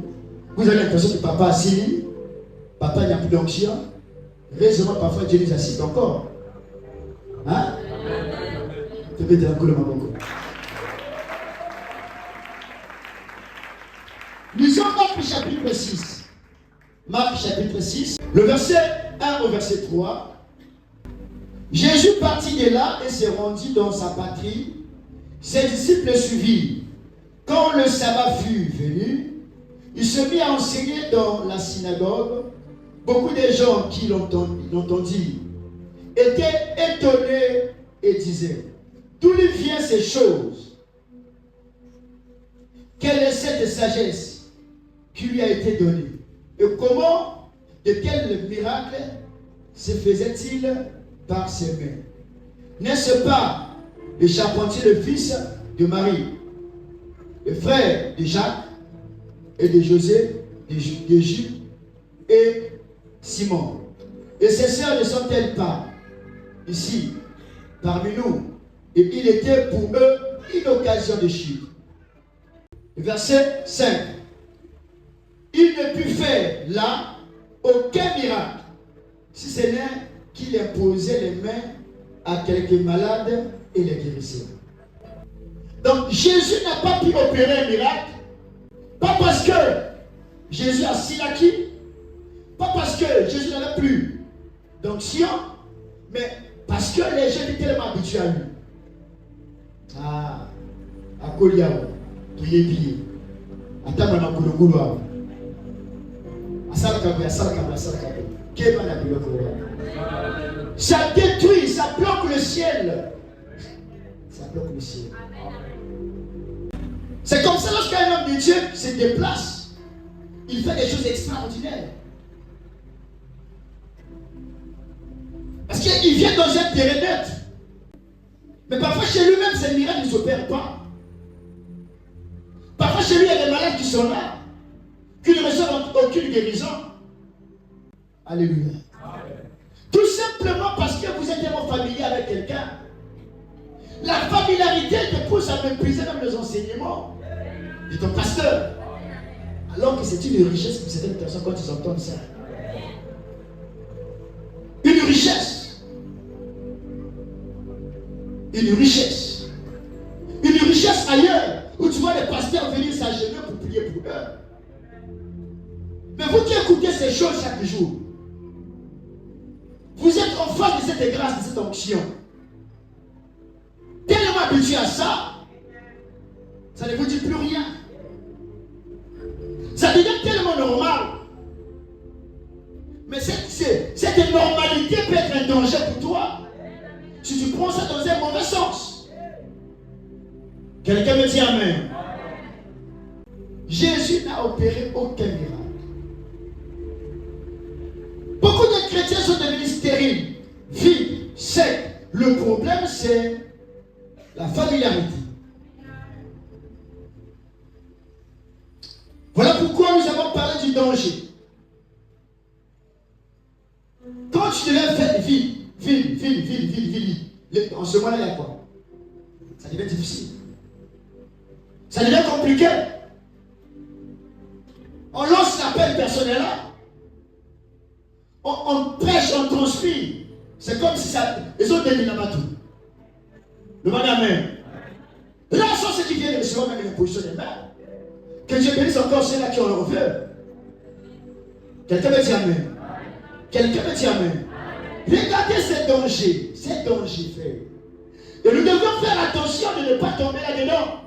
A: vous avez l'impression que papa assis, papa n'a plus d'onction. Raisonnement parfois Dieu les assiste encore. Hein? Tu peux dire un coup de maman. Lisons Marc chapitre 6. Marc chapitre 6, le verset 1 au verset 3. Jésus partit de là et se rendit dans sa patrie. Ses disciples le suivirent. Quand le sabbat fut venu, il se mit à enseigner dans la synagogue. Beaucoup de gens qui l'entendirent étaient étonnés et disaient: d'où lui viennent ces choses? Quelle est cette sagesse qui lui a été donnée? Et comment, de quel miracle se faisait-il par ses mains? N'est-ce pas le charpentier, le fils de Marie, le frère de Jacques et de José, de Jude et Simon? Et ses sœurs ne sont-elles pas ici, parmi nous? Et il était pour eux une occasion de chute. Verset 5. Il ne put faire là aucun miracle, si ce n'est qu'il imposait les mains à quelques malades et les guérissait. Donc Jésus n'a pas pu opérer un miracle, pas parce que Jésus a silaki, pas parce que Jésus n'avait plus d'onction, mais parce que les gens étaient tellement habitués à lui. Ah, à Koliao, Tuyébi, à Tamana Kouloukouloa, à Salakabé, ça détruit, ça bloque le ciel. Ça bloque le ciel. C'est comme ça lorsqu'un homme de Dieu se déplace, il fait des choses extraordinaires. Parce qu'il vient dans un terrain neutre. Mais parfois chez lui-même, ces miracles ne s'opèrent pas. Parfois chez lui, il y a des malades qui sont là, qui ne reçoivent aucune guérison. Alléluia. Amen. Tout simplement parce que vous êtes tellement familier avec quelqu'un. La familiarité te pousse à mépriser même les enseignements de ton pasteur. Alors que c'est une richesse pour certaines personnes quand ils entendent ça. Une richesse. Une richesse. Une richesse ailleurs où tu vois les pasteurs venir s'agenouiller pour prier pour eux. Mais vous qui écoutez ces choses chaque jour, vous êtes en face de cette grâce, de cette onction. Tellement habitué à ça, ça ne vous dit plus rien. Ça devient tellement normal. Mais cette normalité peut être un danger pour toi si tu prends ça dans un mauvais sens. Quelqu'un me dit amen. Jésus n'a opéré aucun miracle. Beaucoup de chrétiens sont devenus stériles, vides, secs. Le problème, c'est la familiarité. Voilà pourquoi nous avons parlé du danger. Quand tu devais faire ville, en ce moment-là, il y a quoi? Ça devient difficile. Ça devient compliqué. On lance l'appel personnel là. On prêche, on transpire. C'est comme si ça. Les autres déminent tout. Le madame. Là, sont ceux qui viennent de recevoir même les positions des mains. Que Dieu bénisse encore ceux-là qui ont veut. Quelqu'un me dit amen. Quelqu'un me dit amen. Regardez ces dangers. Ces dangers, frère. Et nous devons faire attention de ne pas tomber là-dedans.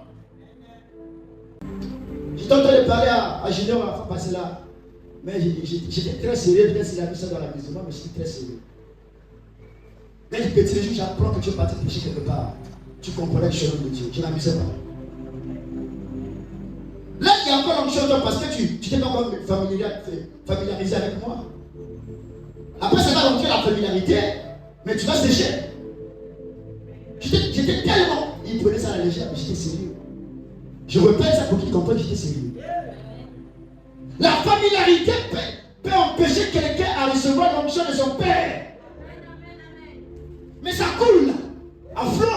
A: J'étais en train de parler à Junior la fois passée là. Mais j'étais très sérieux, peut-être s'il a vu ça dans la maison, mais j'étais très sérieux. Quand il petit jour, j'apprends que tu es parti pécher quelque part. Tu comprenais le chemin de Dieu. Je n'amusais pas. Là, il y a encore l'onction parce que tu t'es pas encore familiarisé avec moi. Après, ça va rentrer la familiarité, mais tu vas sécher. J'étais tellement. Il prenait ça à la légère, mais j'étais sérieux. Je répète ça pour qu'ils comprennent que j'étais sérieux. La familiarité peut empêcher quelqu'un à recevoir l'onction de son père. Mais ça coule à flot.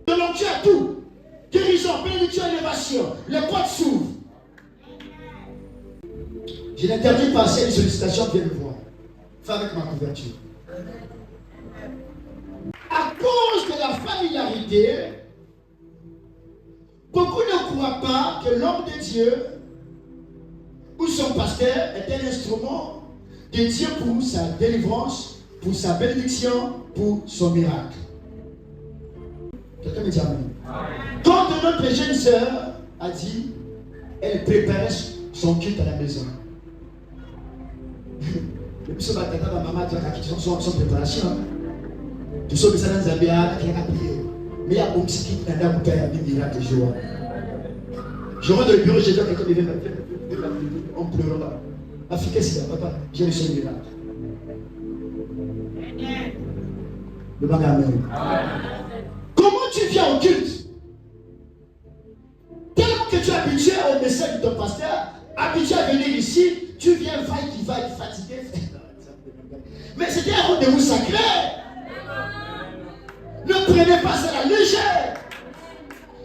A: De l'onction à tout. Guérison, bénédiction, élévation. Les portes s'ouvrent. Je n'interdis pas à une sollicitation, viens me voir. Fais avec ma couverture. À cause de la familiarité, beaucoup ne croient pas que l'homme de Dieu ou son pasteur est un instrument de Dieu pour sa délivrance, pour sa bénédiction, pour son miracle. Quelqu'un me dit amen. Quand notre jeune sœur a dit, elle préparait son culte à la maison. Le plus souvent, maman a dit son préparation. Tu sais que ça dans Zambia, qui a prié. Mais il y a un petit qui n'a pas de miracle de joie. Je rentre dans le bureau, j'ai dit à quelqu'un qui vient en pleurant là. Africain, c'est là, papa, j'ai reçu un miracle. Le bagage. Comment tu viens au culte? Tellement que tu es habitué au message de ton pasteur, habitué à venir ici, tu viens qui va être fatigué. Mais c'était un rendez-vous sacré. Ne prenez pas ça à la légère.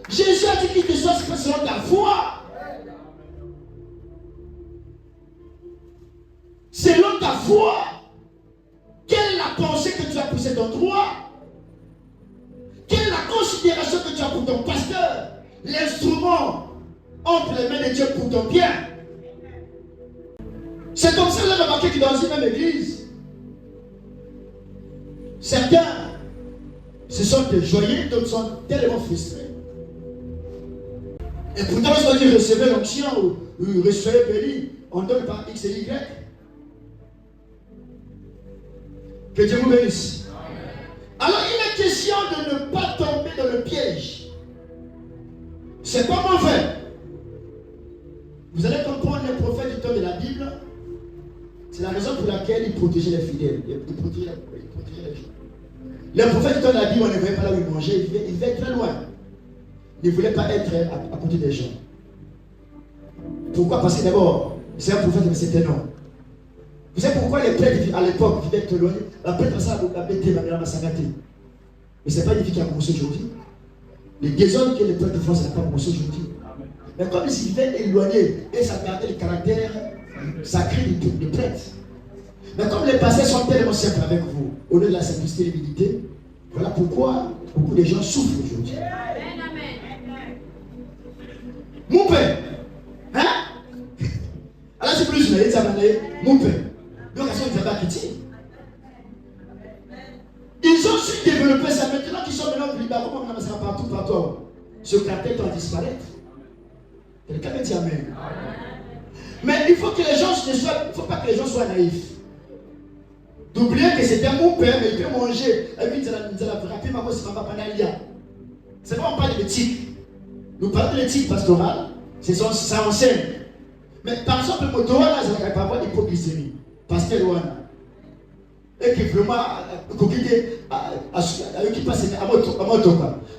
A: Jésus a dit qu'il te soit selon ta foi. Selon ta foi, quelle est la pensée que tu as pour cet endroit? Quelle est la considération que tu as pour ton pasteur? L'instrument entre les mains de Dieu pour ton bien. C'est comme ça que vous avez remarqué que dans une même église, certains se sont des joyeux, d'autres sont tellement frustrés. Et pourtant, lorsqu'on dit recevez l'onction ou recevez béni, on donne par X et Y. Que Dieu vous bénisse. Alors, il est question de ne pas tomber dans le piège. C'est pas mauvais. Vous allez comprendre les prophètes du temps de la Bible. C'est la raison pour laquelle ils protégeaient les fidèles. Ils protégeaient les gens. Les prophètes du temps de la Bible, on ne voyait pas là où ils mangeaient. Ils vivaient très loin. Ils ne voulaient pas être à côté des gens. Pourquoi? Parce que d'abord, c'est un prophète, mais c'était non. Vous savez pourquoi les prêtres à l'époque vivaient très loin? La prêtre, ça a bêté, la sangate. Mais ce n'est pas une vie qui a commencé aujourd'hui. Les désordres que les prêtres font, ça n'a pas commencé aujourd'hui. Mais comme ils vivaient éloignés, et ça gardait le caractère sacré du prêtre. Mais comme les pasteurs sont tellement simples avec vous, au lieu de la simplicité et l'humilité, voilà pourquoi beaucoup de gens souffrent aujourd'hui. Mon père, hein? Alors c'est plus une mon père. Donc elles sont des critiques. Ils ont su développer ça maintenant qu'ils sont maintenant libres. Comment on ça partout. Ce caractère doit disparaître. Quelqu'un me dit amen. Mais il faut que les gens ne soient, il ne faut pas que les gens soient naïfs. D'oublier que c'était mon père, mais il peut manger. Et puis il dit la rapide, maman, c'est maman Panalia. C'est pas on parle de l'éthique. Nous parlons de l'éthique pastorale. Ça enseigne. Mais par exemple, le moto, là, ça n'a pas avoir d'hypoglycémie. Pasteur Wana. Et que vraiment, qui passe à moto.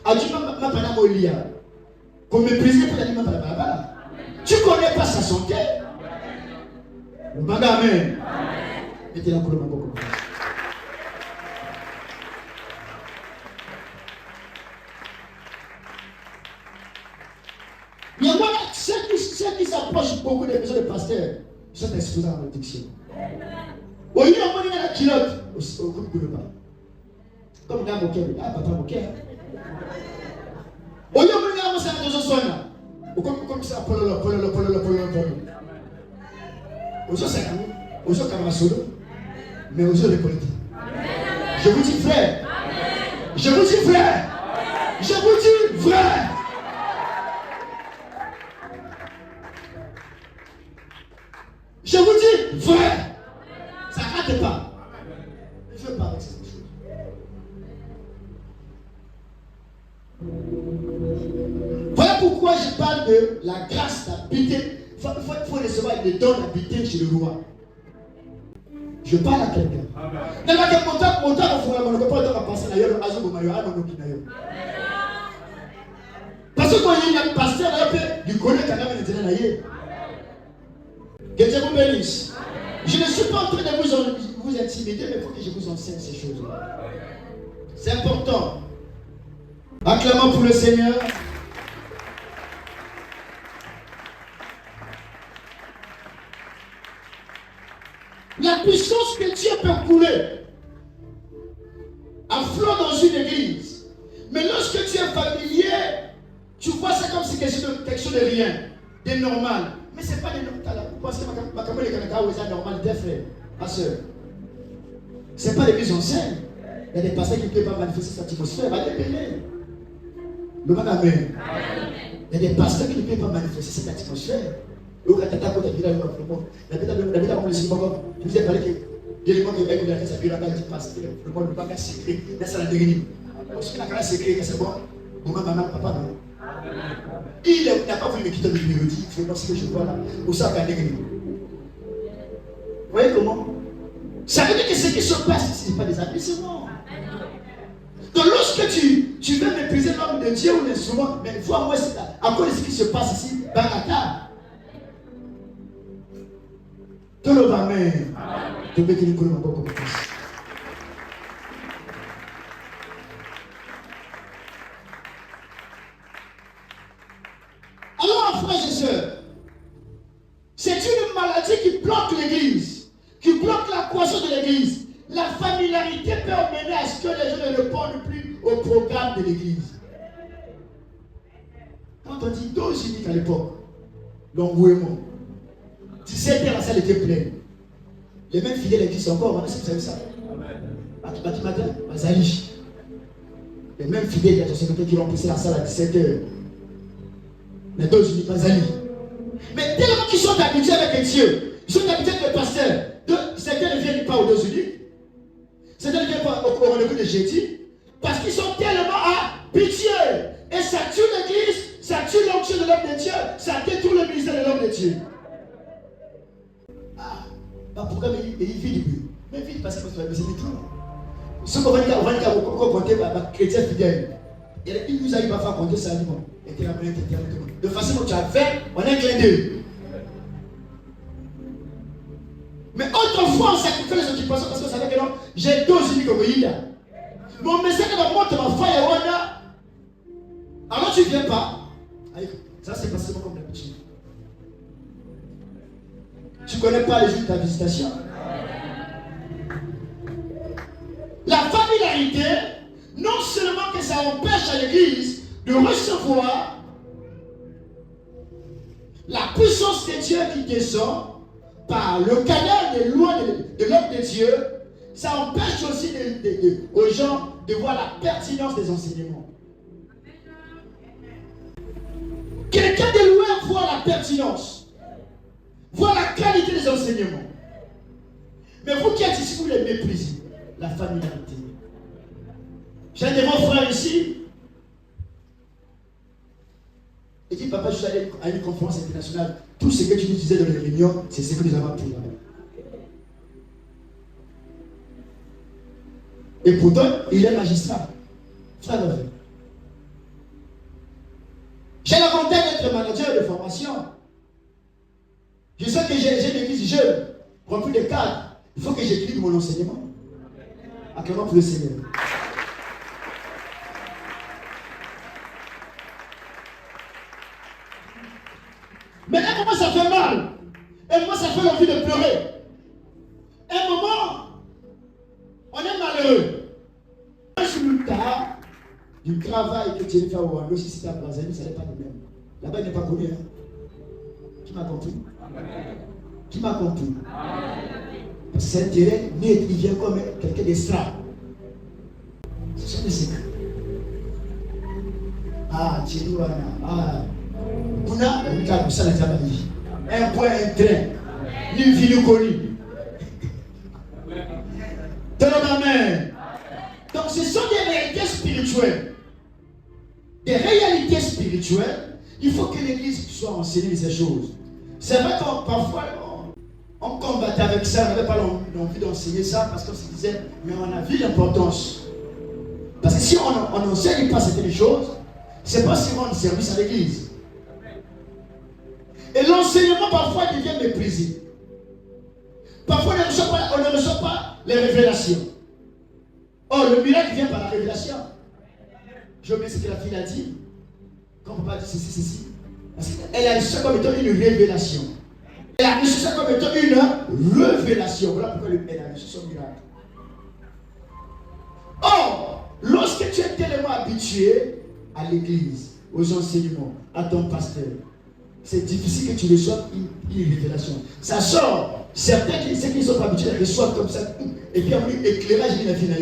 A: A dit, ma pana molia. Qu'on méprise pour la ma pana. Tu connais pas sa santé. Amen. Mettez la couleur beaucoup. Il y a ceux qui s'approchent beaucoup des maisons de pasteurs, ils sont exposés à la malédiction. Au lieu de la culotte, au coup de pas. Comme dans mon cœur, papa mon cœur. Au lieu de la maison de soins, au comme ça, polo. Aux autres camarades, mais aux autres récoltés. Je vous dis frère. Je vous dis frère. Je vous dis frère. Je vous dis frère. Ça ne rate pas. Ne fais pas avec cette chose. Voilà pourquoi je parle de la grâce d'habiter. Il faut recevoir le don d'habiter chez le roi. Je parle à quelqu'un. Parce Parce que quand il y a un pasteur, du collègue qui a été. Que Dieu vous bénisse. Je ne suis pas en train de vous intimider, mais il faut que je vous enseigne ces choses-là. C'est important. Acclamons pour le Seigneur. La puissance que Dieu peut couler à flot dans une église. Mais lorsque tu es familier, tu vois ça comme si quelque chose de rien, de normal. Mais ce n'est pas de normal. Parce que ma caméra est normal, des frères, ma soeur. Ce n'est pas l'église enseigne. Il y a des pasteurs qui ne peuvent pas manifester cette atmosphère. Allez, le Amen. Il y a des pasteurs qui ne peuvent pas manifester cette atmosphère. Le il n'a pas voulu me quitter le mélodie. Il faut ce que je vois là. Vous voyez comment? Ça veut dire que ce qui se passe ici, ce n'est pas des amusements. Donc lorsque tu veux mépriser l'homme de Dieu ou l'instrument, mais vois-moi à cause de ce qui se passe ici, Bagata. Tout le monde, amen. Tu veux que nous connaissions encore comme ça. Alors, frères et sœurs, c'est une maladie qui bloque l'église, qui bloque la croissance de l'église. La familiarité peut mener à ce que les gens ne répondent plus au programme de l'église. Quand on dit deux uniques à l'époque, l'engouement, 17h, la salle était pleine. Les mêmes fidèles existent encore, est-ce que vous savez ça? Les mêmes fidèles de la société qui remplissent la salle à 17h. Les deux uniques, Bazali. Mais tellement qu'ils sont habitués avec Dieu, ils sont habitués avec le pasteur. Certains ne viennent pas aux deux uniques. Certains ne viennent pas au rendez-vous de jeudi. Parce qu'ils sont tellement habitués. Et ça tue l'église, ça tue l'onction de l'homme de Dieu, ça détruit le ministère de l'homme de Dieu. Pourquoi il vit du but? Mais vite parce que c'est tout. Ce qu'on va dire, on va compter chrétien fidèle. Il nous a eu parfois compter ça. De façon que tu as fait, on est clin d'œil. Mais autrefois, on sacrifiait les occupations parce qu'on savait que non, j'ai deux uniques comme il y a. Mon message est dans montre ma foi et Wana. Alors tu ne viens pas. Ça, c'est passé comme d'habitude. Tu ne connais pas les jours de ta visitation. La familiarité, non seulement que ça empêche à l'église de recevoir la puissance de Dieu qui descend par le canal de loi de l'homme de Dieu, ça empêche aussi aux gens de voir la pertinence des enseignements. Quelqu'un de loin voit la pertinence, voit la qualité des enseignements. Mais vous qui êtes ici, vous les méprisez. La familiarité. J'ai un de vos frères ici. Il dit, papa, je suis allé à une conférence internationale. Tout ce que tu nous disais dans les réunions, c'est ce que nous avons appris là-bas. Et pourtant, il est magistrat. Frère de vie. J'ai l'avantage d'être manager de formation. Je sais que j'ai une église jeune, remplie de cadres. Il faut que j'équilibre mon enseignement. Acclamons pour le Seigneur. Mais un moment ça fait mal. Un moment ça fait l'envie de pleurer. Un moment, on est malheureux. Un jour tard, du travail que tu as fait au Rwanda, si c'était à Brazzaville, ça n'est pas le même. Là-bas, il n'est pas connu. Hein? Qui m'a compris? Qui m'a compris? Parce que c'est un terrain net, il vient comme quelqu'un d'extra. Ce sont des secrets. Ah, Thierry Wana. Ah, Bouna, on a ça la Jabali. Un point, un train. Ni vie, ni connu. Amen. Donc, ce sont des réalités spirituelles. Des réalités spirituelles. Il faut que l'église soit enseignée ces choses. C'est vrai que parfois, on combattait avec ça, on n'avait pas l'envie d'enseigner ça parce qu'on se disait, mais on a vu l'importance. Parce que si on n'enseigne pas certaines choses, c'est pas si rendre service à l'église. Et l'enseignement parfois devient méprisé. Parfois on ne reçoit pas les révélations. Oh, le miracle vient par la révélation. Je oublie ce que la fille a dit. Quand papa dit ceci. Parce qu'elle a reçu comme étant une révélation. Elle a reçu ça comme étant une révélation. Voilà pourquoi elle a reçu son miracle. Or, lorsque tu es tellement habitué à l'église, aux enseignements, à ton pasteur, c'est difficile que tu reçoives une révélation. Ça sort. Certains, ceux qui ne sont pas habitués, reçoivent comme ça. Et puis, après, éclairage, il a fini.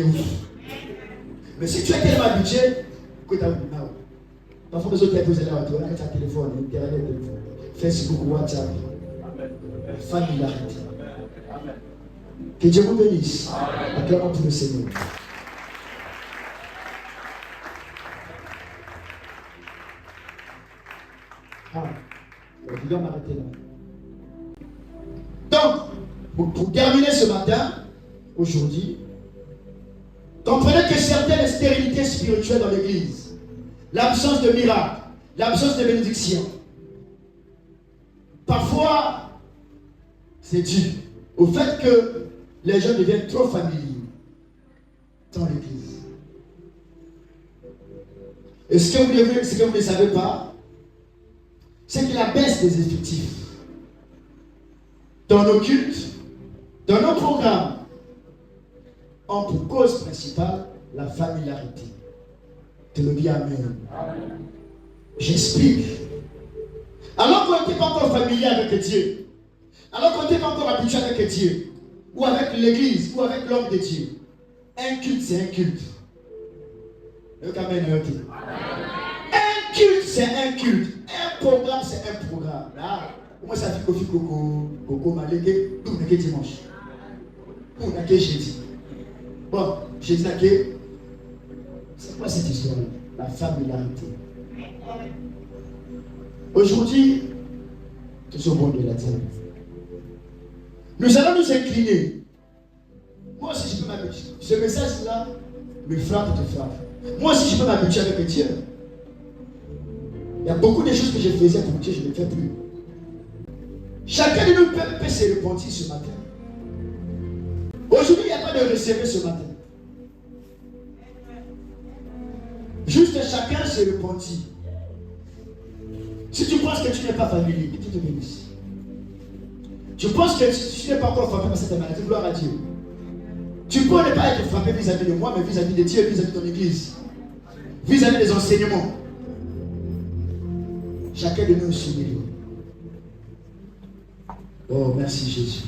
A: Mais si tu es tellement habitué, écoute, parfois, les autres qui posent là, tu as un téléphone, Internet, Facebook, WhatsApp, familiarité. Que Dieu vous bénisse. Acclamons pour le Seigneur. Je dois m'arrêter là. Donc, pour terminer ce matin, aujourd'hui, comprenez que certaines stérilités spirituelles dans l'église, l'absence de miracles, l'absence de bénédiction, parfois, c'est dû au fait que les gens deviennent trop familiers dans l'église. Et ce que vous ne savez pas, c'est que la baisse des effectifs dans nos cultes, dans nos programmes, ont pour cause principale la familiarité. Tu le dis Amen. J'explique. Alors qu'on n'était pas encore familier avec Dieu, alors qu'on n'était pas encore habitué avec Dieu, ou avec l'église, ou avec l'homme de Dieu, un culte, c'est un culte. Le Amen. Un culte, c'est un culte. Un programme, c'est un programme. Là, moi, ça fait Coco, Malégué, tout n'est que dimanche. Tout n'est que jeudi. Bon, jeudi, c'est quoi cette histoire? La familiarité. Aujourd'hui, tout ce monde de la terre. Nous allons nous incliner. Moi aussi, je peux m'habituer. Ce message-là me frappe, te frappe. Moi aussi, je peux m'habituer avec Dieu. Il y a beaucoup de choses que je faisais pour Dieu, je ne les fais plus. Chacun de nous peut se repentir ce matin. Aujourd'hui, il n'y a pas de recevoir ce matin. Juste chacun se repentit. Si tu penses que tu n'es pas familier, que tu te bénisses. Tu penses que tu n'es pas encore frappé par cette maladie, gloire à Dieu. Tu peux ne pas être frappé vis-à-vis de moi, mais vis-à-vis de Dieu, vis-à-vis de ton église, vis-à-vis des enseignements. Chacun de nous est soumis. Oh, merci Jésus.